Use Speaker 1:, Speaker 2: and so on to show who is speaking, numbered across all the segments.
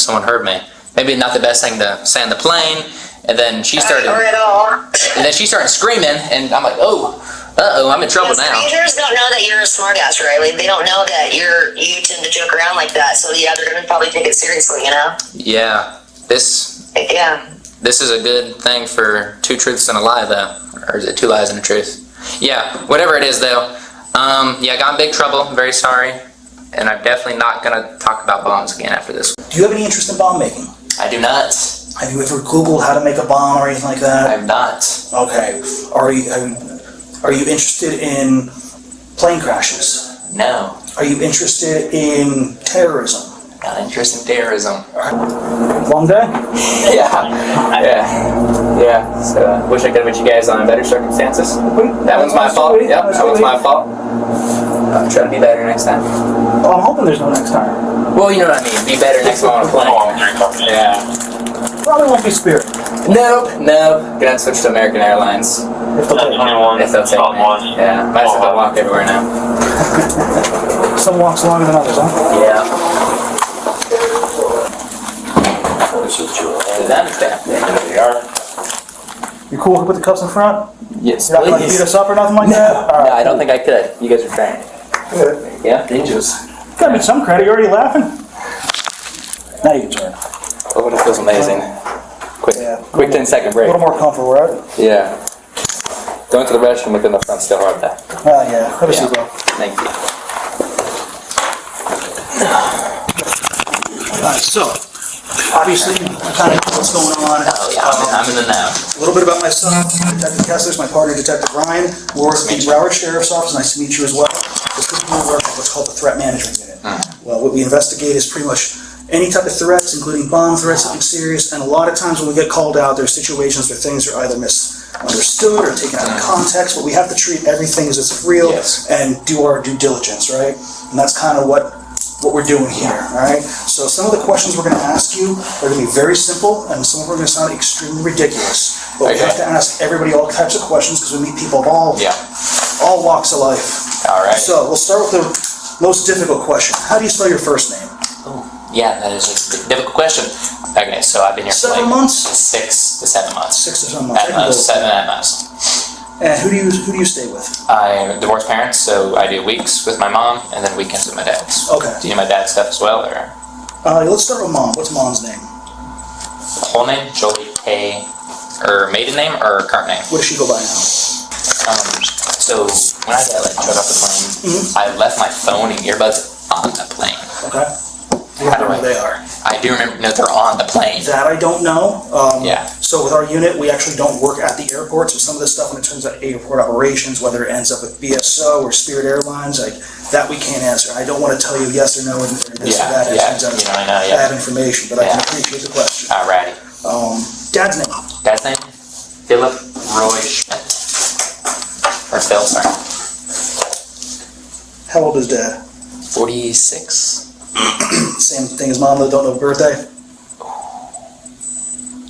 Speaker 1: someone heard me. Maybe not the best thing to say on the plane. And then she started.
Speaker 2: Or at all.
Speaker 1: And then she started screaming, and I'm like, oh, I'm in trouble now.
Speaker 2: Strangers don't know that you're a smartass, Riley. They don't know that you tend to joke around like that. So yeah, they're gonna probably take it seriously, you know.
Speaker 1: Yeah. This is a good thing for 2 truths and a lie, though. Or is it 2 lies and a truth? Yeah, whatever it is, though. Yeah, I got in big trouble. I'm very sorry. And I'm definitely not going to talk about bombs again after this.
Speaker 3: Do you have any interest in bomb making?
Speaker 1: I do not.
Speaker 3: Have you ever Googled how to make a bomb or anything like that?
Speaker 1: I have not.
Speaker 3: Okay. Are you interested in plane crashes?
Speaker 1: No.
Speaker 3: Are you interested in terrorism?
Speaker 1: Not interested in terrorism.
Speaker 3: Long day?
Speaker 1: Yeah. So, wish I could have met you guys on better circumstances. That one's my fault. Yep, that one's my fault. I'll try to be better next time.
Speaker 3: Well, I'm hoping there's no next time.
Speaker 1: Well, you know what I mean. Be better next time on a plane. Yeah.
Speaker 3: Probably won't be Spirit.
Speaker 1: Nope. Gonna switch to American Airlines.
Speaker 3: If they'll take me.
Speaker 1: If they'll take me. Yeah. Might as well walk everywhere now.
Speaker 3: Some walks longer than others, huh?
Speaker 1: Yeah.
Speaker 3: You cool with the cuffs in front?
Speaker 1: Yes,
Speaker 3: You're not going to beat us up or nothing like that?
Speaker 1: No, I don't think I could. You guys are trained.
Speaker 3: Good.
Speaker 1: Yeah? Dangerous.
Speaker 3: Got me some credit. You already laughing? Now you can turn.
Speaker 1: Oh, it feels amazing. Quick 10-second break.
Speaker 3: A little more comfortable, right?
Speaker 1: Yeah. Going to the restroom within the front still hard though.
Speaker 3: Yeah. Let me see, bro.
Speaker 1: Thank you.
Speaker 3: Alright, so, obviously, I kind of know what's going on.
Speaker 1: Oh yeah, I'm in the know.
Speaker 3: A little bit about myself. Detective Kessler's my partner, Detective Ryan. We work at the Broward Sheriff's Office. Nice to meet you as well. This is we work at what's called the Threat Management Unit. Well, what we investigate is pretty much any type of threats, including bomb threats, something serious, and a lot of times when we get called out, there's situations where things are either misunderstood or taken out of context, but we have to treat everything as if real and do our due diligence, right? And that's kind of what we're doing here, all right? So some of the questions we're going to ask you are going to be very simple, and some of them are going to sound extremely ridiculous. But we have to ask everybody all types of questions because we meet people of all walks of life.
Speaker 1: All right.
Speaker 3: So we'll start with the most difficult question. How do you spell your first name?
Speaker 1: Yeah, that is a difficult question. Okay, so I've been here for
Speaker 3: 7 months?
Speaker 1: 6 to 7 months.
Speaker 3: 6 to 7 months.
Speaker 1: At most, 7 at most.
Speaker 3: And who do you stay with?
Speaker 1: I'm divorced parents, so I do weeks with my mom and then weekends with my dad's.
Speaker 3: Okay.
Speaker 1: Do you know my dad's stuff as well, or?
Speaker 3: Let's start with mom. What's mom's name?
Speaker 1: Whole name, Jolie Hay, or maiden name, or current name?
Speaker 3: What does she go by now?
Speaker 1: So when I got showed off the plane, I left my phone and earbuds on the plane.
Speaker 3: Okay.
Speaker 1: How do
Speaker 3: They are.
Speaker 1: I do remember. No, they're on the plane.
Speaker 3: That I don't know.
Speaker 1: Yeah.
Speaker 3: So with our unit, we actually don't work at the airport. So some of this stuff when it turns out airport operations, whether it ends up with BSO or Spirit Airlines, like that we can't answer. I don't want to tell you yes or no or this or that. It turns out bad information, but I can appreciate the question.
Speaker 1: Alrighty.
Speaker 3: Dad's name.
Speaker 1: Dad's name? Philip Roy Schmidt. Or Phil, sorry.
Speaker 3: How old is Dad?
Speaker 1: 46.
Speaker 3: Same thing as mom, though, don't know birthday?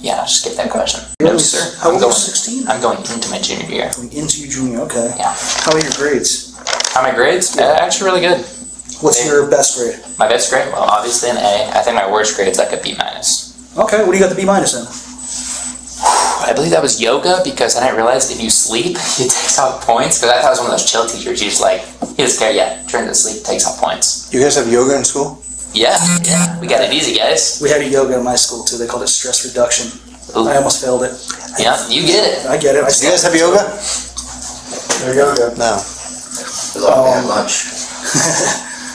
Speaker 1: Yeah, just skip that question.
Speaker 3: Really?
Speaker 1: No, sir.
Speaker 3: How old are you, 16?
Speaker 1: I'm going into my junior year.
Speaker 3: Into your junior, okay.
Speaker 1: Yeah.
Speaker 3: How are your grades?
Speaker 1: How are my grades? Actually really good.
Speaker 3: What's your best grade?
Speaker 1: My best grade? Well, obviously an A. I think my worst grade is like a B-.
Speaker 3: Okay, what do you got the B- in?
Speaker 1: I believe that was yoga because I didn't realize if you sleep, it takes off points. Because I thought it was one of those chill teachers. You just he doesn't care, turn to sleep, takes off points.
Speaker 4: You guys have yoga in school?
Speaker 1: Yeah. We got it easy, guys.
Speaker 3: We had a yoga in my school too. They called it stress reduction.
Speaker 1: Ooh.
Speaker 3: I almost failed it.
Speaker 1: Yeah, you get it.
Speaker 3: I get it.
Speaker 4: Do you guys have yoga?
Speaker 3: Yoga?
Speaker 4: No.
Speaker 1: Lunch.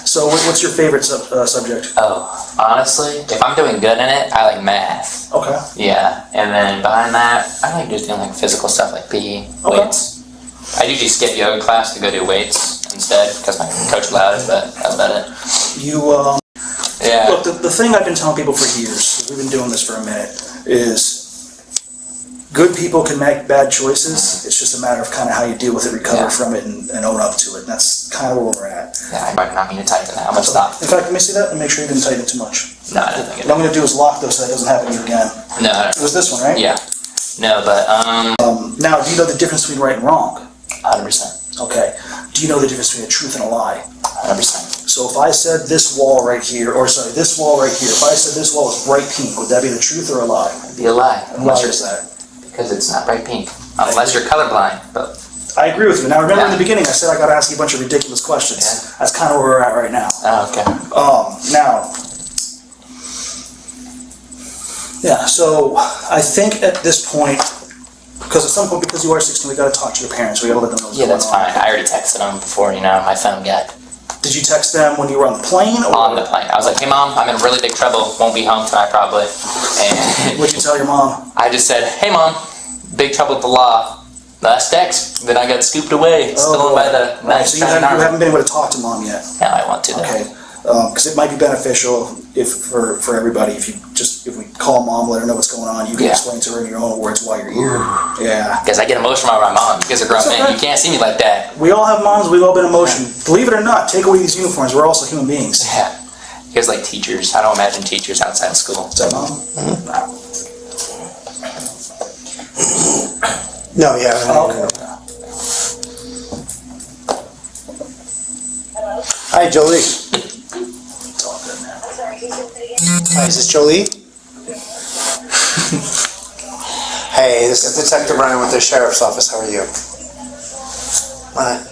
Speaker 3: So what's your favorite subject?
Speaker 1: Oh, honestly, if I'm doing good in it, I like math.
Speaker 3: Okay.
Speaker 1: Yeah, and then behind that, I like just doing like physical stuff like PE, weights. I usually skip yoga class to go do weights instead because my coach allowed it, but that's about it.
Speaker 3: Look, the thing I've been telling people for years, we've been doing this for a minute, is good people can make bad choices. It's just a matter of kind of how you deal with it, recover from it, and own up to it. And that's kind of where we're at.
Speaker 1: Yeah, I might not mean to tighten it now. I'm going to stop.
Speaker 3: In fact, let me see that and make sure you didn't tighten it too much.
Speaker 1: No, I didn't think it.
Speaker 3: What I'm going to do is lock those so that doesn't happen to you again.
Speaker 1: No.
Speaker 3: It was this one, right?
Speaker 1: Yeah. No, but,
Speaker 3: now, do you know the difference between right and wrong?
Speaker 1: 100%.
Speaker 3: Okay. Do you know the difference between a truth and a lie?
Speaker 1: 100%.
Speaker 3: So if I said this wall right here, or sorry, this wall right here, if I said this wall was bright pink, would that be the truth or a lie?
Speaker 1: It'd be a lie.
Speaker 3: And why is that?
Speaker 1: Because it's not bright pink. Unless you're colorblind. But
Speaker 3: I agree with you. Now remember in
Speaker 1: Yeah.
Speaker 3: the beginning I said I gotta ask you a bunch of ridiculous questions.
Speaker 1: Yeah.
Speaker 3: That's kind of where we're at right now.
Speaker 1: okay.
Speaker 3: Now, yeah, so I think at this point, because at some point, because you are 16, we gotta talk to your parents, we gotta let them know what's
Speaker 1: Yeah,
Speaker 3: going
Speaker 1: that's
Speaker 3: on.
Speaker 1: fine. I already texted them before, my phone got
Speaker 3: Did you text them when you were on the plane? Or
Speaker 1: on the plane. I was like, hey mom, I'm in really big trouble. Won't be home tonight probably. And
Speaker 3: What'd you tell your mom?
Speaker 1: I just said, hey mom, big trouble with the law. Last text. Then I got scooped away. Stolen by the
Speaker 3: Right, so you haven't been able to talk to mom yet.
Speaker 1: Now I want to though.
Speaker 3: Okay, because it might be beneficial for everybody if we call mom, let her know what's going on. You can
Speaker 1: Yeah.
Speaker 3: explain to her in your own words why you're here. Yeah.
Speaker 1: Because I get emotional around my mom. You guys are grown
Speaker 3: It's
Speaker 1: men.
Speaker 3: okay.
Speaker 1: You can't see me like that.
Speaker 3: We all have moms. We've all been emotional. Believe it or not, take away these uniforms. We're also human beings.
Speaker 1: Yeah. You guys like teachers. I don't imagine teachers outside of school.
Speaker 3: Is that mom?
Speaker 4: No, yeah.
Speaker 3: Okay.
Speaker 4: Hi, Jolie.
Speaker 3: It's all good, man.
Speaker 4: Hi, is this Jolie? Hey, this is Detective Ryan with the Sheriff's Office. How are you? Hi.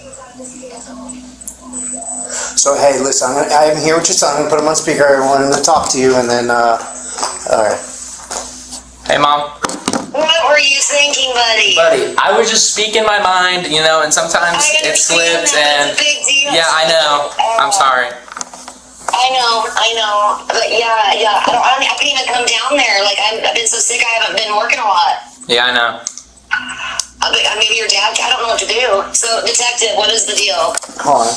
Speaker 4: So, hey, listen, I'm here with your son. I'm going to put him on speaker. I wanted him to talk to you, and then, all right.
Speaker 1: Hey mom.
Speaker 2: What were you thinking, buddy?
Speaker 1: Buddy, I was just speaking my mind, and sometimes
Speaker 2: I
Speaker 1: it
Speaker 2: understand
Speaker 1: slips
Speaker 2: that.
Speaker 1: and
Speaker 2: It's a big deal.
Speaker 1: yeah, I know. I'm sorry.
Speaker 2: I know, but yeah, I can't even come down there. Like, I've been so sick, I haven't been working a lot.
Speaker 1: Yeah, I know.
Speaker 2: Maybe your dad, I don't know what to do. So, detective, what is the deal?
Speaker 4: Hold on.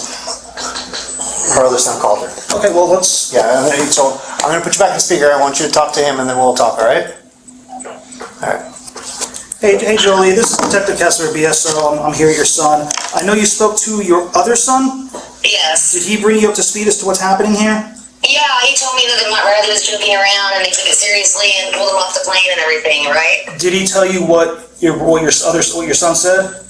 Speaker 4: Her other son called her.
Speaker 3: Okay, well, let's.
Speaker 4: Yeah, so I'm going to put you back on speaker. I want you to talk to him, and then we'll talk, all right? All right.
Speaker 3: Hey, Jolie, this is Detective Kessler, BSO. I'm here at your son. I know you spoke to your other son.
Speaker 2: Yes.
Speaker 3: Did he bring you up to speed as to what's happening here?
Speaker 2: Yeah, he told me that my brother was joking around and they took it seriously and pulled him off the plane and everything, right?
Speaker 3: Did he tell you what your son said?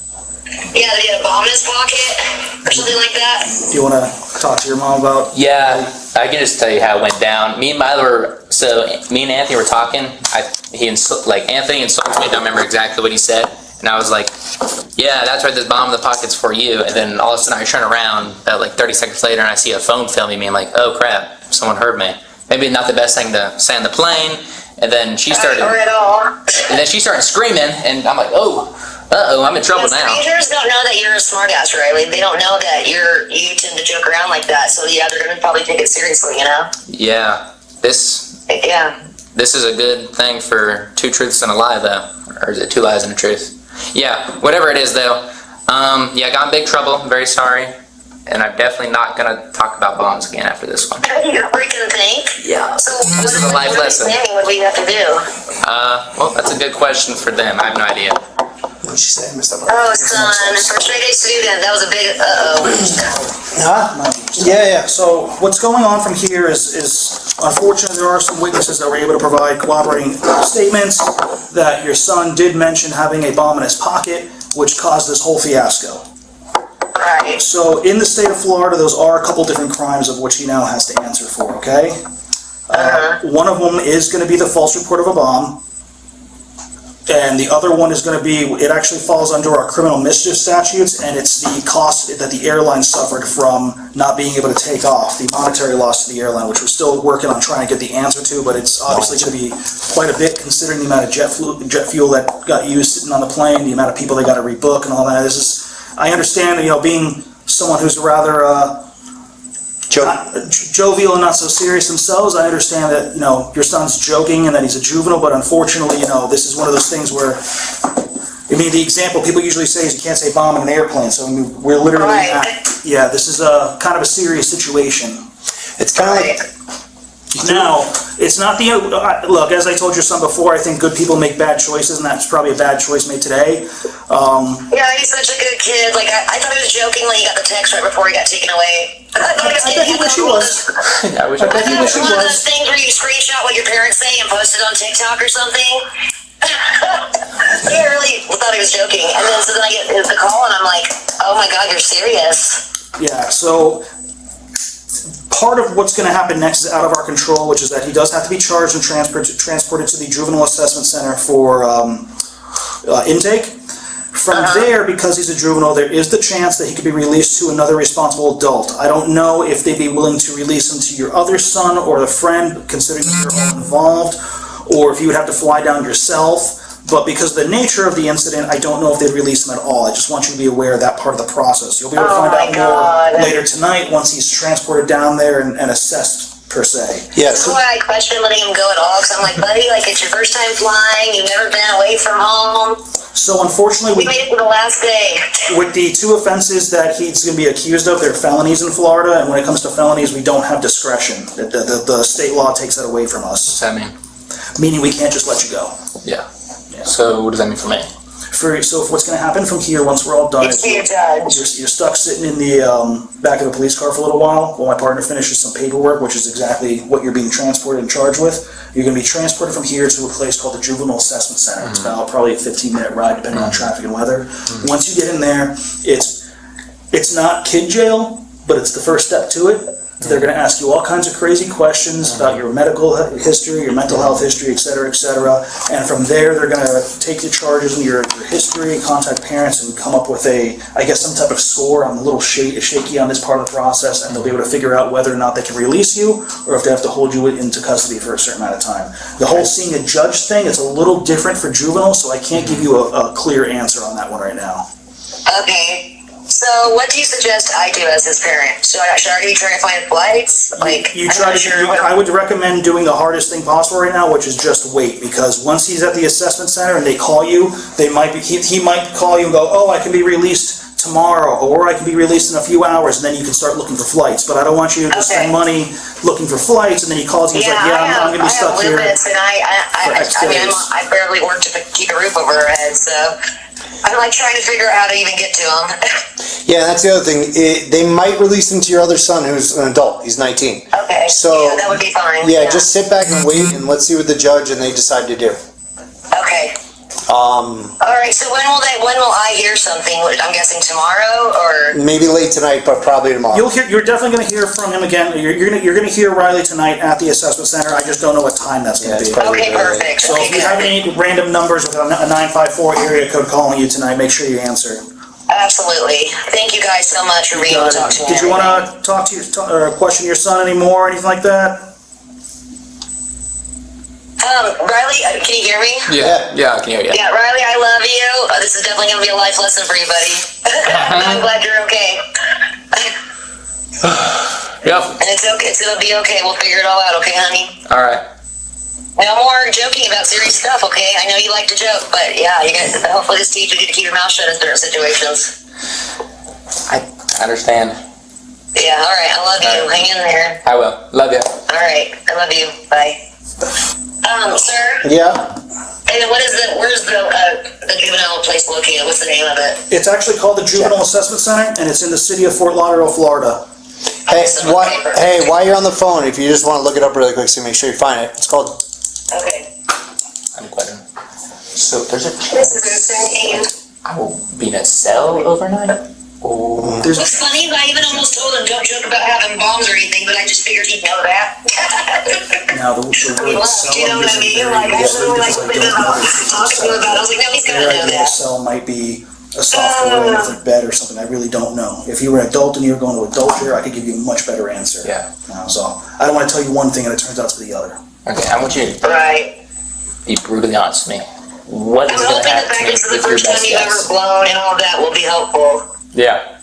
Speaker 2: Yeah, that he had a bomb in his pocket or something like that.
Speaker 3: Do you want to talk to your mom about?
Speaker 1: Yeah, I can just tell you how it went down. Me and Anthony were talking. Anthony insulted me. I don't remember exactly what he said. And I was like, yeah, that's right, this bomb in the pocket's for you. And then all of a sudden I turn around about like 30 seconds later and I see a phone filming me. I'm like, oh crap, someone heard me. Maybe not the best thing to say on the plane. And then she started,
Speaker 2: Or at all.
Speaker 1: screaming and I'm like, oh, uh-oh, I'm in trouble now.
Speaker 2: Strangers don't know that you're a smartass, Riley. They don't know that you tend to joke around like that. So yeah, they're gonna probably take it seriously,
Speaker 1: Yeah, this is a good thing for two truths and a lie, though. Or is it two lies and a truth? Yeah, whatever it is, though. Yeah, I got in big trouble. I'm very sorry. And I'm definitely not going to talk about bombs again after this one.
Speaker 2: You freaking think?
Speaker 1: Yeah.
Speaker 2: So
Speaker 1: This is a life lesson.
Speaker 2: What do we have to do?
Speaker 1: Well, that's a good question for them. I have no idea.
Speaker 4: What did she say? I messed up.
Speaker 2: Oh, son, for a straight-A student, that was a big
Speaker 4: Huh?
Speaker 3: Yeah. So what's going on from here is unfortunately there are some witnesses that were able to provide corroborating statements that your son did mention having a bomb in his pocket, which caused this whole fiasco.
Speaker 2: Right.
Speaker 3: So in the state of Florida, those are a couple different crimes of which he now has to answer for, okay? One of them is going to be the false report of a bomb. And the other one is going to be, it actually falls under our criminal mischief statutes, and it's the cost that the airline suffered from not being able to take off, the monetary loss to the airline, which we're still working on trying to get the answer to, but it's obviously going to be quite a bit considering the amount of jet fuel that got used sitting on the plane, the amount of people they got to rebook and all that. I understand, being someone who's rather jovial and not so serious themselves, I understand that, your son's joking and that he's a juvenile, but unfortunately, this is one of those things where, the example people usually say is you can't say bomb in an airplane, so we're literally this is a kind of a serious situation.
Speaker 4: It's kind of like...
Speaker 3: Now, it's not look, as I told your son before, I think good people make bad choices, and that's probably a bad choice made today.
Speaker 2: Yeah, he's such a good kid. Like, I thought he was joking when he got the text right before he got taken away. I
Speaker 3: bet he wish he was.
Speaker 1: I wish I
Speaker 3: bet he wish he
Speaker 2: one of
Speaker 3: was.
Speaker 2: those things where you screenshot what your parents say and post it on TikTok or something. He really thought he was joking. And then so then I get the call and I'm like, oh my God, you're serious.
Speaker 3: Yeah, so part of what's going to happen next is out of our control, which is that he does have to be charged and transported to the Juvenile Assessment Center for intake. From there, because he's a juvenile, there is the chance that he could be released to another responsible adult. I don't know if they'd be willing to release him to your other son or the friend, considering that you're all involved, or if you would have to fly down yourself. But because of the nature of the incident, I don't know if they'd release him at all. I just want you to be aware of that part of the process. You'll be able to find out more later tonight once he's transported down there and assessed, per se.
Speaker 4: Yes.
Speaker 2: That's why I question letting him go at all, because I'm like, buddy, like, it's your first time flying, you've never been away from home.
Speaker 3: So unfortunately,
Speaker 2: We made it to the last day.
Speaker 3: with the two offenses that he's going to be accused of, they're felonies in Florida, and when it comes to felonies, we don't have discretion. The state law takes that away from us,
Speaker 1: What's that mean?
Speaker 3: meaning we can't just let you go.
Speaker 1: Yeah. So what does that mean for me?
Speaker 3: So what's going to happen from here, once we're all done,
Speaker 2: It's
Speaker 3: is
Speaker 2: your judge.
Speaker 3: you're stuck sitting in the back of the police car for a little while my partner finishes some paperwork, which is exactly what you're being transported and charged with. You're going to be transported from here to a place called the Juvenile Assessment Center. It's about probably a 15-minute ride, depending on traffic and weather. Once you get in there, it's not kid jail, but it's the first step to it. They're going to ask you all kinds of crazy questions about your medical history, your mental health history, et cetera, et cetera. And from there, they're going to take the charges and your history, contact parents, and come up with some type of score. I'm a little shaky on this part of the process, and they'll be able to figure out whether or not they can release you or if they have to hold you into custody for a certain amount of time. The whole seeing a judge thing, it's a little different for juveniles, so I can't give you a clear answer on that one right now.
Speaker 2: Okay. So what do you suggest I do as his parent? Should I already be trying to find flights? Like,
Speaker 3: I would recommend doing the hardest thing possible right now, which is just wait, because once he's at the assessment center and they call you, he might call you and go, oh, I can be released tomorrow, or I can be released in a few hours, and then you can start looking for flights. But I don't want you to spend money looking for flights, and then he calls you and he's like, I'm going to be stuck here.
Speaker 2: I barely work to keep a roof over our heads, so I'm like trying to figure out how to even get to him.
Speaker 4: Yeah, that's the other thing. They might release him to your other son, who's an adult. He's 19.
Speaker 2: Okay.
Speaker 4: So
Speaker 2: yeah, that would be fine.
Speaker 4: Yeah, just sit back and wait, and let's see what the judge and they decide to do.
Speaker 2: Okay. All right. So when will I hear something? I'm guessing tomorrow, or
Speaker 4: maybe late tonight, but probably tomorrow.
Speaker 3: You're definitely going to hear from him again. You're going to hear Riley tonight at the assessment center. I just don't know what time that's going to be.
Speaker 2: Okay, perfect.
Speaker 3: So if you have any random numbers with a 954 area code calling you tonight, make sure you answer.
Speaker 2: Absolutely. Thank you guys so much for being able to talk to me.
Speaker 3: Did you want to talk to or question your son anymore or anything like that?
Speaker 2: Riley, can you hear me?
Speaker 1: Yeah, I can hear you.
Speaker 2: Yeah, Riley, I love you. This is definitely going to be a life lesson for you, buddy. I'm glad you're okay.
Speaker 1: Yep.
Speaker 2: And it's okay. It's going to be okay. We'll figure it all out, okay, honey?
Speaker 1: All right.
Speaker 2: No more joking about serious stuff, okay? I know you like to joke, but yeah, you guys, hopefully this teaches you to keep your mouth shut in certain situations.
Speaker 1: I understand.
Speaker 2: Yeah, all right. I love you. Hang in there.
Speaker 1: I will. Love you.
Speaker 2: All right. I love you. Bye. Sir?
Speaker 4: Yeah?
Speaker 2: And then where's the juvenile place located? What's the name of it?
Speaker 3: It's actually called the Juvenile Assessment Center, and it's in the city of Fort Lauderdale, Florida.
Speaker 4: Hey, while you're on the phone, if you just want to look it up really quick so make sure you find it. It's called...
Speaker 2: Okay.
Speaker 1: I'm quite. So there's a
Speaker 2: This is insane.
Speaker 1: I will be in a cell overnight. Oh.
Speaker 2: What's funny is I even almost told him don't joke about having bombs or anything, but I just figured he'd know that.
Speaker 3: Now the word cell,
Speaker 2: you know what I mean? Like, I literally like talking to him about it. I was like, no, he's gonna
Speaker 3: their
Speaker 2: know
Speaker 3: idea of
Speaker 2: that.
Speaker 3: cell might be a soft room with a bed or something. I really don't know. If you were an adult and you were going to adult care, I could give you a much better answer.
Speaker 1: Yeah.
Speaker 3: So I don't want to tell you one thing and it turns out to be the other.
Speaker 1: Okay, I want you to
Speaker 2: Right.
Speaker 1: be brutally honest with me. What
Speaker 2: I'm
Speaker 1: is going
Speaker 2: hoping
Speaker 1: to
Speaker 2: the
Speaker 1: happen
Speaker 2: fact this is the
Speaker 1: with your
Speaker 2: first time
Speaker 1: best
Speaker 2: you've ever
Speaker 1: guess?
Speaker 2: blown and all that will be helpful.
Speaker 1: Yeah.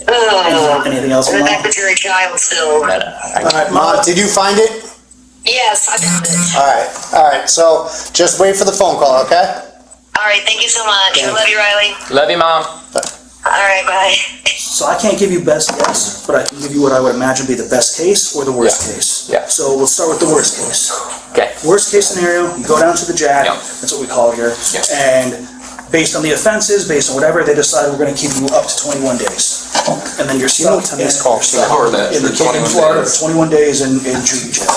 Speaker 3: Anything else,
Speaker 2: And the
Speaker 3: Mom?
Speaker 2: fact that you're a child still.
Speaker 1: No, no.
Speaker 3: All right, Mom.
Speaker 4: Did you find it?
Speaker 2: Yes, I got it.
Speaker 4: All right. So just wait for the phone call, okay?
Speaker 2: All right, thank you so much. I love you, Riley.
Speaker 1: Love you, Mom.
Speaker 2: All right, bye.
Speaker 3: So I can't give you best guess, but I can give you what I would imagine be the best case or the worst case.
Speaker 1: Yeah.
Speaker 3: So we'll start with the worst case.
Speaker 1: Okay.
Speaker 3: Worst case scenario, you go down to the jack,
Speaker 1: Yeah.
Speaker 3: that's what we call it here,
Speaker 1: Yeah.
Speaker 3: and based on the offenses, based on whatever, they decide we're gonna keep you up to 21 days. And then you're stuck in the in Florida for 21 days in juvie jail.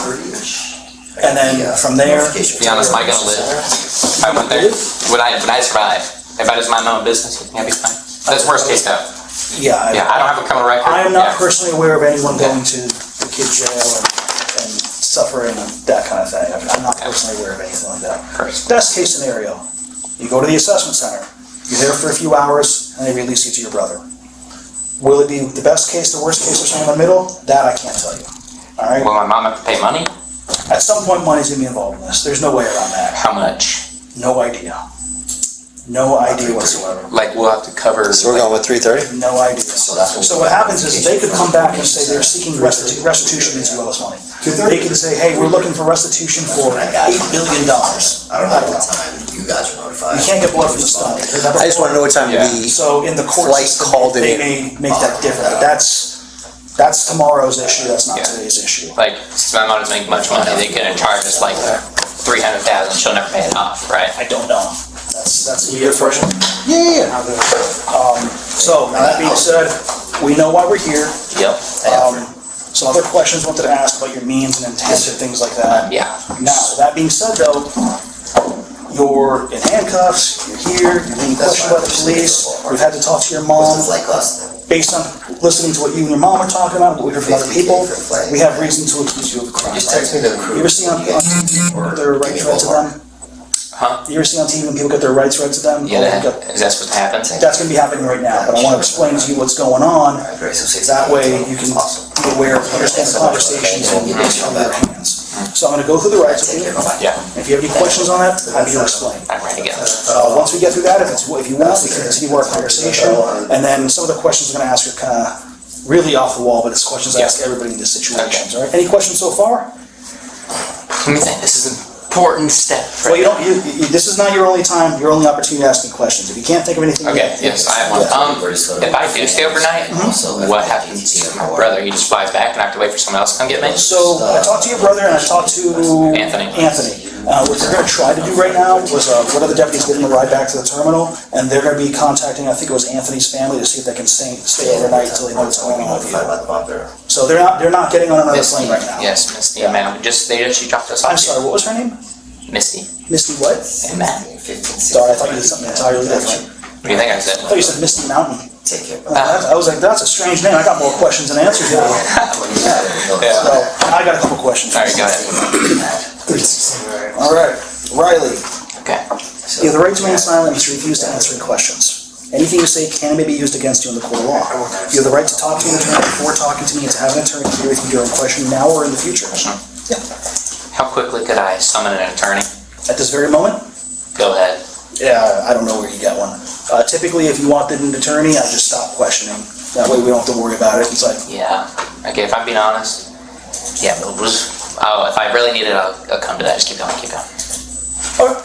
Speaker 3: And then from there.
Speaker 1: To be honest, am I gonna live? If I went there, would I survive? If I just mind my own business, you think I'd be fine? That's worst case though.
Speaker 3: Yeah.
Speaker 1: Yeah, I don't have a criminal record.
Speaker 3: I am not
Speaker 1: Yeah.
Speaker 3: personally aware of anyone going to the kid jail and suffering and that kind of thing. I'm not personally aware of anything like that. Best case scenario, you go to the assessment center, you're there for a few hours, and they release you to your brother. Will it be the best case, the worst case, or something in the middle? That I can't tell you. All right?
Speaker 1: Will my mom have to pay money?
Speaker 3: At some point, money's gonna be involved in this. There's no way around that.
Speaker 1: How much?
Speaker 3: No idea. No idea whatsoever.
Speaker 1: Like, we'll have to cover...
Speaker 4: So we're going with 330?
Speaker 3: No idea. So what happens is they could come back and say they're seeking restitution means you owe us money. They can say, hey, we're looking for restitution for $8 billion.
Speaker 5: I don't know what time you guys were notified.
Speaker 3: You can't get blood from the stone.
Speaker 4: I just want to know what time
Speaker 1: Yeah.
Speaker 3: So in the court
Speaker 4: Flight
Speaker 3: system,
Speaker 4: called it
Speaker 3: they
Speaker 4: in.
Speaker 3: may make that different. But that's tomorrow's issue, that's not today's issue.
Speaker 1: Like, since my mom doesn't make much money, they can charge us like $300,000, she'll never pay it off, right?
Speaker 3: I don't know. That's a good question. Yeah. So, now that being said, we know why we're here.
Speaker 1: Yep.
Speaker 3: Some other questions I wanted to ask about your means and intent and things like that.
Speaker 1: Yeah.
Speaker 3: Now, that being said though, you're in handcuffs, you're here, you're being questioned by the police, we've had to talk to your mom.
Speaker 5: What's the flight cost?
Speaker 3: Based on listening to what you and your mom are talking about, what we heard from other people, we have reason to accuse you of a crime.
Speaker 5: Just text me the crew.
Speaker 3: You ever see on TV when their rights read to them?
Speaker 1: Huh?
Speaker 3: You ever see on TV when people get their rights read to them?
Speaker 1: Yeah, is that supposed to happen?
Speaker 3: That's gonna be happening right now, but I wanna explain to you what's going on. That way you can be aware, understand the conversations and get this from your hands. So I'm gonna go through the rights with you.
Speaker 1: Yeah,
Speaker 3: If you have any questions on that, happy to explain.
Speaker 1: I'm ready to go.
Speaker 3: Once we get through that, if you want, we can continue our conversation. And then some of the questions I'm gonna ask are kinda really off the wall, but it's questions I ask everybody in these situations, all right? Any questions so far?
Speaker 1: Let me think, this is an important step.
Speaker 3: Well, you don't, this is not your only time, your only opportunity to ask me questions. If you can't think of anything
Speaker 1: Okay,
Speaker 3: yet.
Speaker 1: yes, I have one. If I do stay overnight, what happens to my brother? He just flies back and I have to wait for someone else to come get me?
Speaker 3: So I talked to your brother and I talked to
Speaker 1: Anthony.
Speaker 3: What they're gonna try to do right now was, one of the deputies give them a ride back to the terminal, and they're gonna be contacting, I think it was Anthony's family, to see if they can stay overnight until they know what's going on with you. So they're not getting on another plane right now.
Speaker 1: Yes, Misty and Matt. She dropped us off.
Speaker 3: I'm sorry, what was her name?
Speaker 1: Misty
Speaker 3: Misty what?
Speaker 1: and Matt.
Speaker 3: Sorry, I thought you did something entirely different.
Speaker 1: What do you think I said?
Speaker 3: I thought you said Misty Mountain.
Speaker 5: Take care.
Speaker 3: I was like, that's a strange name, I got more questions than answers here. So, I got a couple questions.
Speaker 1: Alright, go ahead.
Speaker 3: All right, Riley.
Speaker 1: Okay.
Speaker 3: You have the right to remain silent and to refuse to answer any questions. Anything you say can and may be used against you in the court of law. You have the right to talk to an attorney before talking to me and to have an attorney here with you during questioning now or in the future. Yeah.
Speaker 1: How quickly could I summon an attorney?
Speaker 3: At this very moment,
Speaker 1: Go ahead.
Speaker 3: yeah, I don't know where you get one. Typically, if you wanted an attorney, I just stop questioning. That way we don't have to worry about it. It's like,
Speaker 1: Yeah. Okay, if I'm being honest, yeah, but if I really need it, I'll come to that. Just keep going, keep going.
Speaker 3: okay.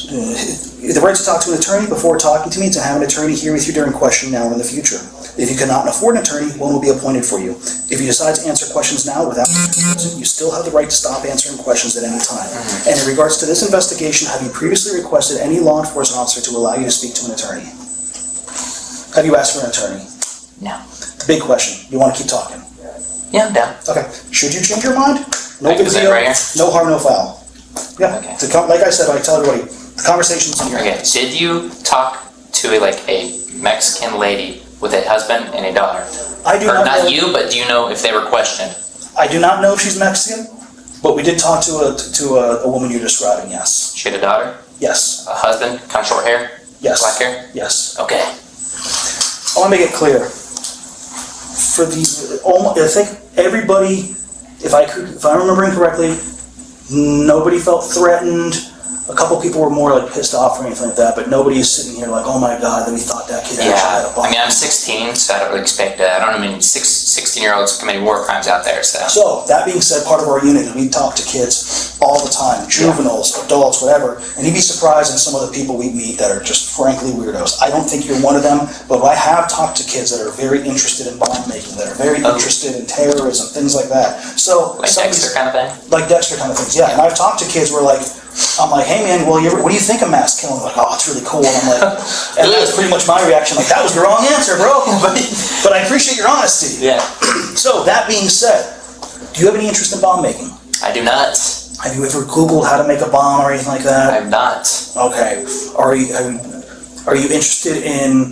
Speaker 3: The right to talk to an attorney before talking to me, to have an attorney here with you during questioning now or in the future. If you cannot afford an attorney, one will be appointed for you. If you decide to answer questions now without you still have the right to stop answering questions at any time. And in regards to this investigation, have you previously requested any law enforcement officer to allow you to speak to an attorney? Have you asked for an attorney?
Speaker 1: No.
Speaker 3: The big question, you want to keep talking?
Speaker 1: Yeah, I'm down.
Speaker 3: Okay, should you change your mind? No
Speaker 1: Like,
Speaker 3: big
Speaker 1: is that
Speaker 3: deal,
Speaker 1: right here?
Speaker 3: no harm, no foul. Yeah,
Speaker 1: Okay.
Speaker 3: like I said, I tell everybody, the conversation's in your
Speaker 1: Okay,
Speaker 3: hands.
Speaker 1: did you talk to a Mexican lady with a husband and a daughter?
Speaker 3: I do
Speaker 1: Or
Speaker 3: not know.
Speaker 1: not you, but do you know if they were questioned?
Speaker 3: I do not know if she's Mexican, but we did talk to a woman you're describing, yes.
Speaker 1: She had a daughter,
Speaker 3: Yes,
Speaker 1: a husband, kind of short hair,
Speaker 3: yes.
Speaker 1: black hair?
Speaker 3: Yes.
Speaker 1: Okay.
Speaker 3: I want to make it clear. For the, I think everybody, if I'm remembering correctly, nobody felt threatened. A couple people were more like pissed off or anything like that, but nobody is sitting here like, oh my god, that we thought that kid actually had a
Speaker 1: Yeah,
Speaker 3: bomb.
Speaker 1: I mean, I'm 16, so I don't really expect that. I don't mean 16-year-olds committing war crimes out there, so.
Speaker 3: So, that being said, part of our unit is we talk to kids all the time, juveniles, adults, whatever, and you'd be surprised at some of the people we meet that are just frankly weirdos. I don't think you're one of them, but I have talked to kids that are very interested in bomb making, that are very interested in terrorism, things like that. So,
Speaker 1: Like
Speaker 3: some of
Speaker 1: Dexter
Speaker 3: these-
Speaker 1: kind of thing?
Speaker 3: like Dexter kind of things, yeah. And I've talked to kids where like, I'm like, hey man, well, what do you think of mass killing? Like, oh, it's really cool. And I'm like, and that's pretty much my reaction. Like, that was the wrong answer, bro. But I appreciate your honesty.
Speaker 1: Yeah.
Speaker 3: So that being said, do you have any interest in bomb making?
Speaker 1: I do not.
Speaker 3: Have you ever Googled how to make a bomb or anything like that?
Speaker 1: I'm not.
Speaker 3: Okay. Are you interested in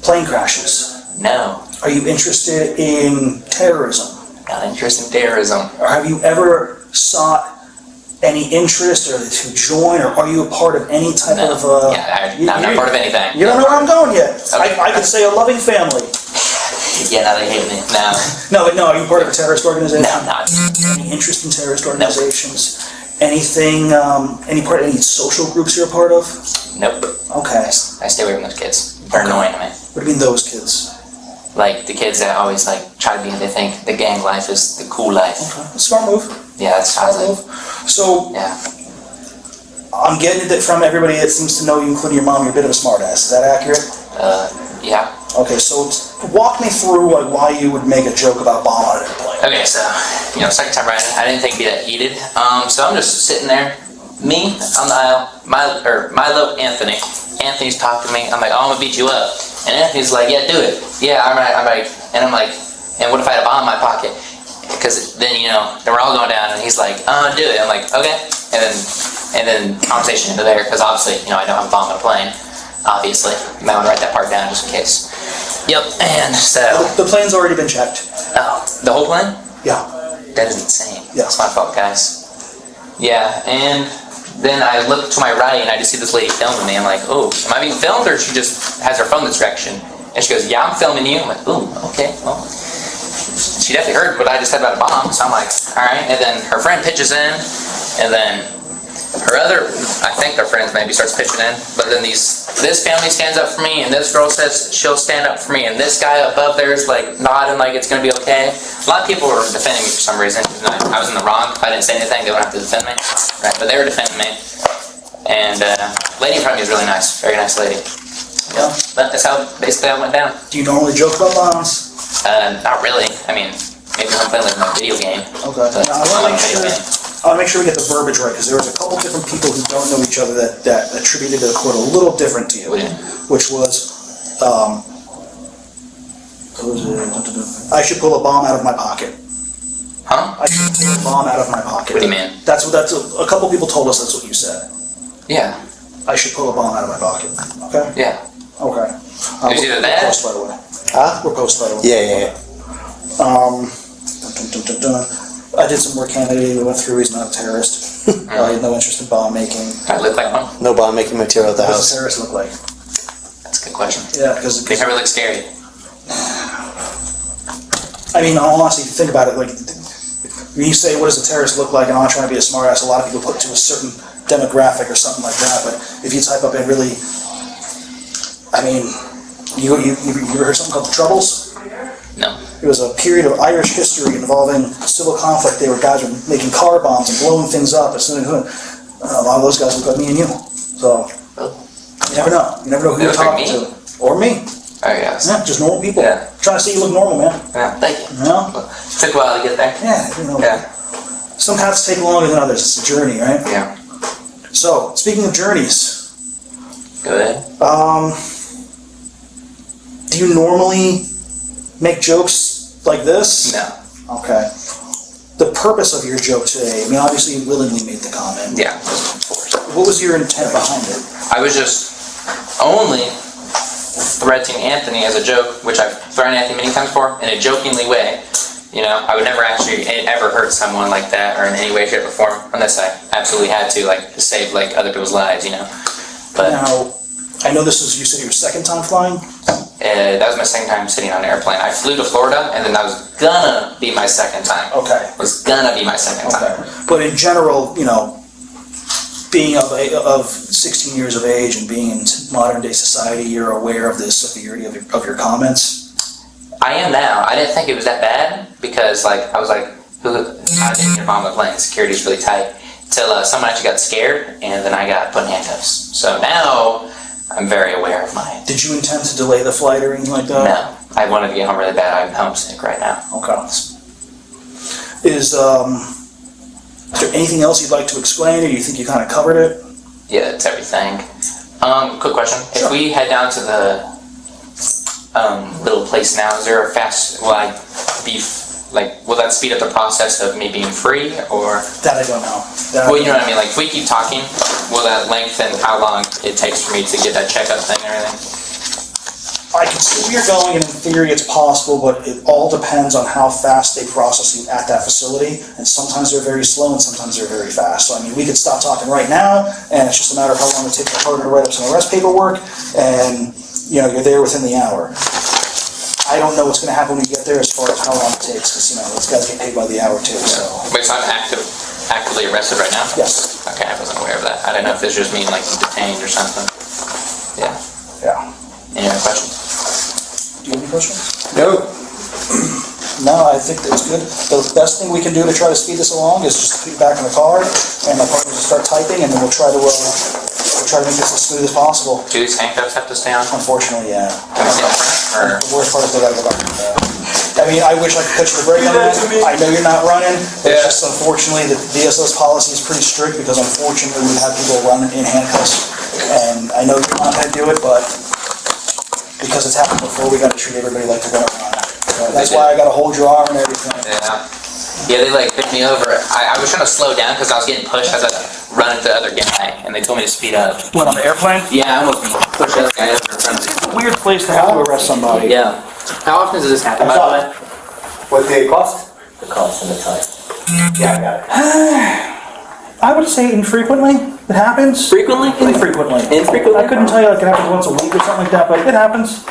Speaker 3: plane crashes?
Speaker 1: No.
Speaker 3: Are you interested in terrorism?
Speaker 1: Got interest in terrorism.
Speaker 3: Or have you ever sought any interest or to join, or are you a part of any type
Speaker 1: No.
Speaker 3: of...
Speaker 1: I'm not part of anything.
Speaker 3: You don't know where I'm going yet.
Speaker 1: Okay.
Speaker 3: I could say a loving family.
Speaker 1: Yeah, now they hate me. No.
Speaker 3: No, are you part of a terrorist organization?
Speaker 1: No, I'm not.
Speaker 3: Any interest in terrorist organizations? Anything, any social groups you're a part of?
Speaker 1: Nope.
Speaker 3: Okay.
Speaker 1: I stay away from those kids. They're annoying to me.
Speaker 3: What do you mean those kids?
Speaker 1: Like the kids that always like try to be, they think the gang life is the cool life.
Speaker 3: Okay. Smart move.
Speaker 1: Yeah, that's how I
Speaker 3: Smart
Speaker 1: was
Speaker 3: move.
Speaker 1: like,
Speaker 3: So,
Speaker 1: yeah.
Speaker 3: I'm getting it from everybody that seems to know you, including your mom, you're a bit of a smartass. Is that accurate?
Speaker 1: Yeah.
Speaker 3: Okay, so walk me through why you would make a joke about bomb on an airplane.
Speaker 1: Okay, so, second time riding, I didn't think it'd be that heated. So I'm just sitting there, me on the aisle, Milo, Anthony. Anthony's talking to me. I'm like, oh, I'm gonna beat you up. And Anthony's like, yeah, do it. Yeah, I'm like, and I'm like, and what if I had a bomb in my pocket? Because then, then we're all going down, and he's like, do it. I'm like, okay. And then conversation into there, because obviously, I don't have a bomb on a plane. Obviously. You might want to write that part down just in case. Yep, and so...
Speaker 3: The plane's already been checked.
Speaker 1: Oh, the whole plane?
Speaker 3: Yeah.
Speaker 1: That is insane.
Speaker 3: Yeah.
Speaker 1: It's my fault, guys. Yeah, and then I look to my right, and I just see this lady filming me. I'm like, oh, am I being filmed, or she just has her phone this direction? And she goes, yeah, I'm filming you. I'm like, ooh, okay, well... She definitely heard what I just said about a bomb, so I'm like, alright. And then her friend pitches in, and then her other, I think their friends maybe starts pitching in, but then this family stands up for me, and this girl says she'll stand up for me, and this guy above there is like nodding like it's gonna be okay. A lot of people were defending me for some reason. I was in the wrong. If I didn't say anything, they wouldn't have to defend me. Right, but they were defending me. And lady in front of me is really nice, very nice lady.
Speaker 3: Yeah.
Speaker 1: But that's how basically I went down.
Speaker 3: Do you normally joke about bombs?
Speaker 1: Not really. I mean, maybe I'm playing like my video game.
Speaker 3: Okay.
Speaker 1: But
Speaker 3: Now, I
Speaker 1: not
Speaker 3: want
Speaker 1: like a video game.
Speaker 3: to make sure we get the verbiage right, because there was a couple different people who don't know each other that attributed the quote a little different to you,
Speaker 1: What do you mean?
Speaker 3: which was, I should pull a bomb out of my pocket.
Speaker 1: Huh?
Speaker 3: I should pull a bomb out of my pocket.
Speaker 1: What do you mean?
Speaker 3: That's a couple people told us that's what you said.
Speaker 1: Yeah.
Speaker 3: I should pull a bomb out of my pocket. Okay?
Speaker 1: Yeah.
Speaker 3: Okay.
Speaker 1: It was either
Speaker 3: we're
Speaker 1: that-
Speaker 3: post, by the way.
Speaker 4: Huh?
Speaker 3: We're post, by the way.
Speaker 4: Yeah.
Speaker 3: I did some work candidate, we went through, he's not a terrorist. I had no interest in bomb making.
Speaker 1: I look like one?
Speaker 4: No bomb making material at the
Speaker 3: What does
Speaker 4: house.
Speaker 3: a terrorist look like?
Speaker 1: That's a good question.
Speaker 3: Yeah, because
Speaker 1: They probably look scary.
Speaker 3: I mean, in all honesty, if you think about it, like, when you say, what does a terrorist look like, and I'm not trying to be a smart ass, a lot of people put to a certain demographic or something like that, but if you type up in really, I mean, you ever heard something called the Troubles?
Speaker 1: No.
Speaker 3: It was a period of Irish history involving civil conflict. Guys were making car bombs and blowing things up. As soon as a lot of those guys look like me and you. So, you never know. You never know who
Speaker 1: They
Speaker 3: you're
Speaker 1: look like
Speaker 3: talking
Speaker 1: me?
Speaker 3: to. Or me.
Speaker 1: Oh, yes.
Speaker 3: Yeah, just normal people.
Speaker 1: Yeah.
Speaker 3: Trying to see you look normal, man.
Speaker 1: Yeah, thank you.
Speaker 3: You know?
Speaker 1: Took a while to get there.
Speaker 3: Yeah, you know.
Speaker 1: Yeah.
Speaker 3: Some paths take longer than others. It's a journey, right?
Speaker 1: Yeah.
Speaker 3: So, speaking of journeys,
Speaker 1: Go ahead.
Speaker 3: do you normally make jokes like this?
Speaker 1: No.
Speaker 3: Okay. The purpose of your joke today, I mean, obviously you willingly made the comment.
Speaker 1: Yeah.
Speaker 3: What was your intent behind it?
Speaker 1: I was just only threatening Anthony as a joke, which I've threatened Anthony many times before, in a jokingly way. I would never actually ever hurt someone like that, or in any way, shape, or form, unless I absolutely had to, to save other people's lives, But
Speaker 3: Now, I know this is, you said your second time flying?
Speaker 1: that was my second time sitting on an airplane. I flew to Florida, and then that was gonna be my second time.
Speaker 3: Okay.
Speaker 1: Was gonna be my second time.
Speaker 3: Okay. But in general, being of 16 years of age and being in modern day society, you're aware of the severity of your comments?
Speaker 1: I am now. I didn't think it was that bad, because I was like, I didn't get on the plane. Security's really tight. Till someone actually got scared, and then I got put in handcuffs. So now I'm very aware of mine.
Speaker 3: Did you intend to delay the flight or anything like that?
Speaker 1: No, I wanted to get home really bad. I'm homesick right now.
Speaker 3: Okay. Is there anything else you'd like to explain, or do you think you kind of covered it?
Speaker 1: Yeah, it's everything. Quick question.
Speaker 3: Sure.
Speaker 1: If we head down to the little place now, is there a fast, will that speed up the process of me being free, or?
Speaker 3: That I don't know.
Speaker 1: Well, you know what I mean, if we keep talking, will that lengthen how long it takes for me to get that checkup thing and everything?
Speaker 3: I can see where you're going, and in theory it's possible, but it all depends on how fast they process you at that facility, and sometimes they're very slow and sometimes they're very fast. So I mean, we could stop talking right now, and it's just a matter of how long it takes the partner to write up some arrest paperwork, and you're there within the hour. I don't know what's going to happen when you get there as far as how long it takes, because those guys get paid by the hour too. So
Speaker 1: Wait, so I'm actively arrested right now?
Speaker 3: yes,
Speaker 1: Okay, I wasn't aware of that. I didn't know if this just mean like detained or something. Yeah.
Speaker 3: yeah.
Speaker 1: Any other questions?
Speaker 3: Do you have any questions?
Speaker 4: No.
Speaker 3: No, I think that's good. The best thing we can do to try to speed this along is just put you back in the car, and my partners will start typing, and then we'll try to make this as smooth as possible.
Speaker 1: Do these handcuffs have to stay on?
Speaker 3: Unfortunately, yeah.
Speaker 1: Can we see in front?
Speaker 3: The worst part is they gotta go back in the car. I mean, I wish I could cut you the brake on that. I know you're not running. It's just unfortunately, the DSO's policy is pretty strict, because unfortunately, we've had people run in handcuffs. And I know you're not gonna do it, but because it's happened before, we gotta treat everybody like they're gonna run. So that's why I gotta hold your arm and everything.
Speaker 1: Yeah. Yeah, they like picked me over. I was trying to slow down because I was getting pushed as I run into the other guy, and they told me to speed up.
Speaker 3: What, on the airplane?
Speaker 1: Yeah, I almost pushed the other guy over in front of me.
Speaker 3: Weird place to have to arrest somebody.
Speaker 1: Yeah. How often does this happen, by the way?
Speaker 4: What did it cost?
Speaker 5: The cost and the time.
Speaker 4: Yeah, I got it.
Speaker 3: I would say infrequently. It happens.
Speaker 1: Frequently?
Speaker 3: Infrequently.
Speaker 1: Infrequently?
Speaker 3: I couldn't tell you like it happens once a week or something like that, but it happens.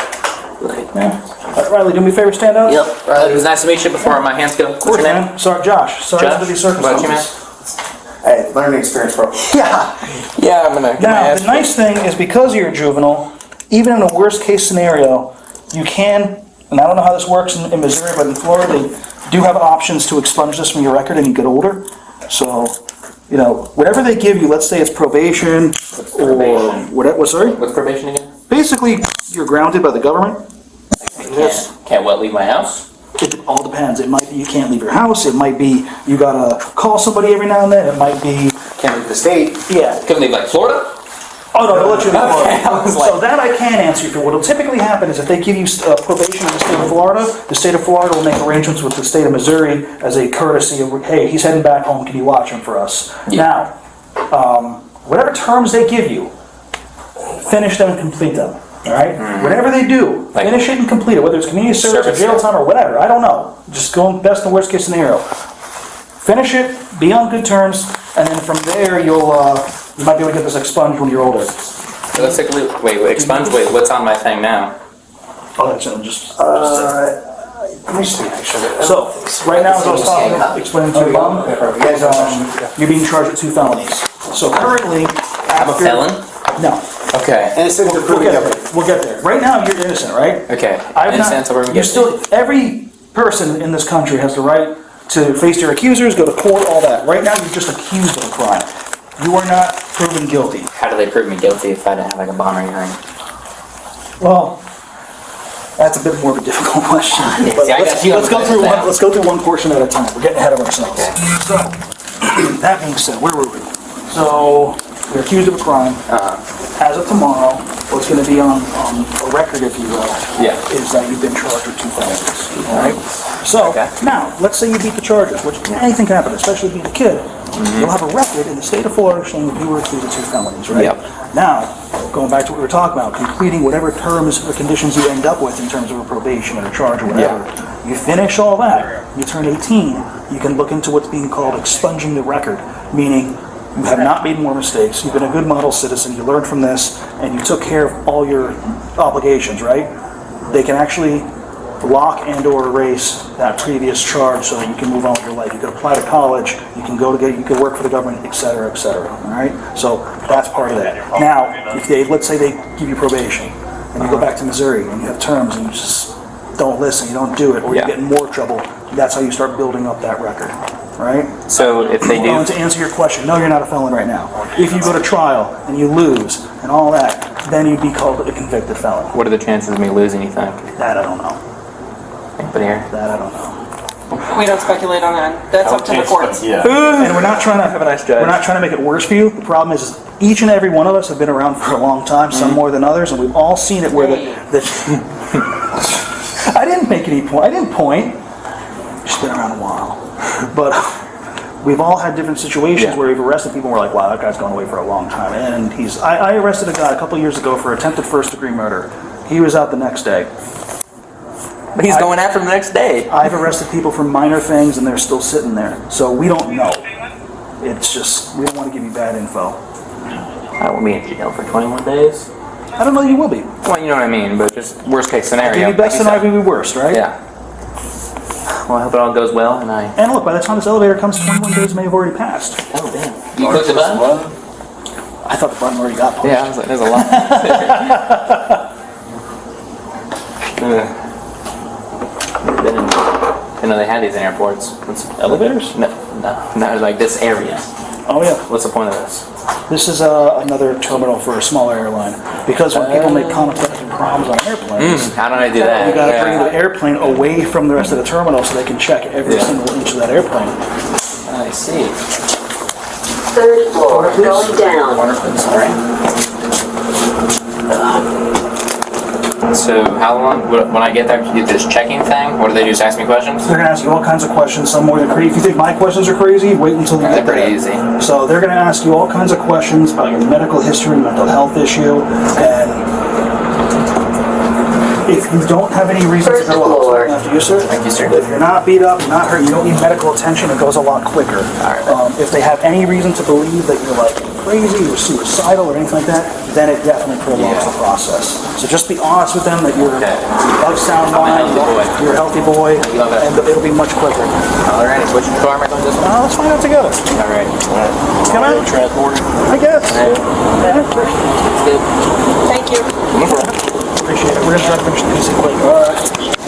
Speaker 3: Yeah. Riley, do me a favor, stand up.
Speaker 1: Yep. It was nice to meet you before my hands go.
Speaker 3: Of course, man. Sorry, Josh. Sorry
Speaker 1: Josh?
Speaker 3: for these
Speaker 1: What about you, man?
Speaker 3: circumstances.
Speaker 4: Hey, learning experience, bro.
Speaker 3: Yeah.
Speaker 1: Yeah, I'm gonna get my
Speaker 3: Now,
Speaker 1: ass
Speaker 3: the nice thing is because you're a juvenile, even in a worst case scenario, you can, and I don't know how this works in Missouri, but in Florida, they do have options to expunge this from your record and you get older. So, whatever they give you, let's say it's probation or what, sorry?
Speaker 1: What's probation again?
Speaker 3: Basically, you're grounded by the government. Yes.
Speaker 1: Can't leave my house?
Speaker 3: It all depends. It might be you can't leave your house. It might be you gotta call somebody every now and then. It might be,
Speaker 4: Can't leave the state.
Speaker 3: yeah.
Speaker 1: Can leave like Florida?
Speaker 3: Oh, no, they'll let you in
Speaker 1: Okay,
Speaker 3: Florida.
Speaker 1: I was
Speaker 3: So
Speaker 1: like-
Speaker 3: that I can answer you for. What'll typically happen is if they give you probation in the state of Florida, the state of Florida will make arrangements with the state of Missouri as a courtesy of, hey, he's heading back home, can you watch him for us?
Speaker 1: Yeah.
Speaker 3: Now, whatever terms they give you, finish them and complete them, all right? Whatever they do,
Speaker 1: Like-
Speaker 3: finish it and complete it, whether it's community service or
Speaker 1: Service,
Speaker 3: jail
Speaker 1: yeah.
Speaker 3: time or whatever, I don't know. Just go best and worst case scenario. Finish it, be on good terms, and then from there, you might be able to get this expunged when you're older.
Speaker 1: So let's take a look. Wait, expunge. Wait, what's on my thing now?
Speaker 3: Oh, that's just.
Speaker 4: Let me see, actually.
Speaker 3: So, right now, as I was talking, explaining to you, you're being charged with 2 felonies. So currently, after.
Speaker 1: Felon?
Speaker 3: No.
Speaker 1: Okay.
Speaker 4: Innocent to
Speaker 3: We'll
Speaker 4: proven
Speaker 3: get
Speaker 4: guilty.
Speaker 3: there. We'll get there. Right now, you're innocent, right?
Speaker 1: Okay.
Speaker 3: I've not-
Speaker 1: Innocent, so we're gonna
Speaker 3: you
Speaker 1: get
Speaker 3: still, every person in this country has the right to face their accusers, go to court, all that. Right now, you're just accused of a crime. You are not proven guilty.
Speaker 1: How do they prove me guilty if I didn't have like a bond or anything?
Speaker 3: Well, that's a bit more of a difficult question. But
Speaker 1: see, I got you on
Speaker 3: let's go
Speaker 1: the
Speaker 3: through
Speaker 1: now.
Speaker 3: one. Let's go through one portion at a time. We're getting ahead of ourselves. So, that being said, where were we? So, you're accused of a crime. As of tomorrow, what's going to be on a record, if you will,
Speaker 1: Yeah.
Speaker 3: is that you've been charged with 2 felonies. All right. So
Speaker 1: Okay.
Speaker 3: now, let's say you beat the charges, which anything can happen, especially if you beat a kid. You'll have a record in the state of Florida showing that you were accused of 2 felonies, right?
Speaker 1: Yep.
Speaker 3: Now, going back to what we were talking about, completing whatever terms or conditions you end up with in terms of a probation or a charge or whatever. You finish all that, you turn 18, you can look into what's being called expunging the record, meaning you have not made more mistakes, you've been a good model citizen, you learned from this, and you took care of all your obligations, right? They can actually block and or erase that previous charge so that you can move on with your life. You can apply to college, you can you can work for the government, et cetera, all right? So that's part of that. Now, if let's say they give you probation, and you go back to Missouri, and you have terms, and you just don't listen, you don't do it, or you
Speaker 1: Yeah.
Speaker 3: get in more trouble, that's how you start building up that record, right?
Speaker 1: So if they
Speaker 3: Well,
Speaker 1: do,
Speaker 3: to answer your question, no, you're not a felon right now. If you go to trial and you lose and all that, then you'd be called a convicted felon.
Speaker 1: what are the chances of me losing? You think?
Speaker 3: That I don't know.
Speaker 1: Anybody here?
Speaker 3: That I don't know.
Speaker 6: We don't speculate on that. That's up to the courts.
Speaker 5: Yeah.
Speaker 3: And we're not trying to
Speaker 1: Have a nice judge.
Speaker 3: We're not trying to make it worse for you. The problem is each and every one of us have been around for a long time, some more than others, and we've all seen it where the I didn't make any point. I didn't point. Just been around a while, but we've all had different situations where we've arrested people and we're like, wow, that guy's gone away for a long time. And I arrested a guy a couple years ago for attempted first-degree murder. He was out the next day.
Speaker 1: But he's going after him the next day.
Speaker 3: I've arrested people for minor things and they're still sitting there. So we don't know. It's just, we don't want to give you bad info.
Speaker 1: I won't be in jail for 21 days.
Speaker 3: I don't know you will be.
Speaker 1: Well, you know what I mean, but just worst case scenario.
Speaker 3: Maybe best
Speaker 1: like you
Speaker 3: scenario would be worst, right?
Speaker 1: said. Yeah. Well, I hope it all goes well, and I...
Speaker 3: And look, by the time this elevator comes, 21 days may have already passed.
Speaker 1: Oh, damn. You clicked the button?
Speaker 3: I thought the button already got pushed.
Speaker 1: Yeah, I was like, there's a lot. Been in, I know they had these in airports. What's
Speaker 3: Elevators?
Speaker 1: No, like this area.
Speaker 3: Oh yeah.
Speaker 1: What's the point of this?
Speaker 3: This is another terminal for a smaller airline. Because when people make contact and problems on airplanes,
Speaker 1: How do I do that?
Speaker 3: you gotta bring the airplane away from the rest of the terminal so they can check every single inch of that airplane.
Speaker 1: I see.
Speaker 7: Third floor, going down.
Speaker 1: Sorry. So how long, when I get there, do you do this checking thing? What do they do, just ask me questions?
Speaker 3: They're gonna ask you all kinds of questions, some more than crazy. If you think my questions are crazy, wait until you
Speaker 1: They're
Speaker 3: get there.
Speaker 1: pretty easy.
Speaker 3: So they're gonna ask you all kinds of questions about your medical history, mental health issue, and if you don't have any reason to go
Speaker 7: Floor.
Speaker 3: out after you, sir.
Speaker 1: Thank you, sir.
Speaker 3: If you're not beat up, you're not hurt, you don't need medical attention, it goes a lot quicker.
Speaker 1: right.
Speaker 3: If they have any reason to believe that you're like crazy or suicidal or anything like that, then it definitely prolongs the process. So just be honest with them that you're of sound mind, you're a healthy boy, and it'll be much quicker.
Speaker 1: Alright, which car am I going this one?
Speaker 3: Let's find out together.
Speaker 1: Alright.
Speaker 3: Come on. I guess.
Speaker 1: It's good.
Speaker 6: Thank you.
Speaker 3: Appreciate it. We're gonna try to finish the piece quick. All right.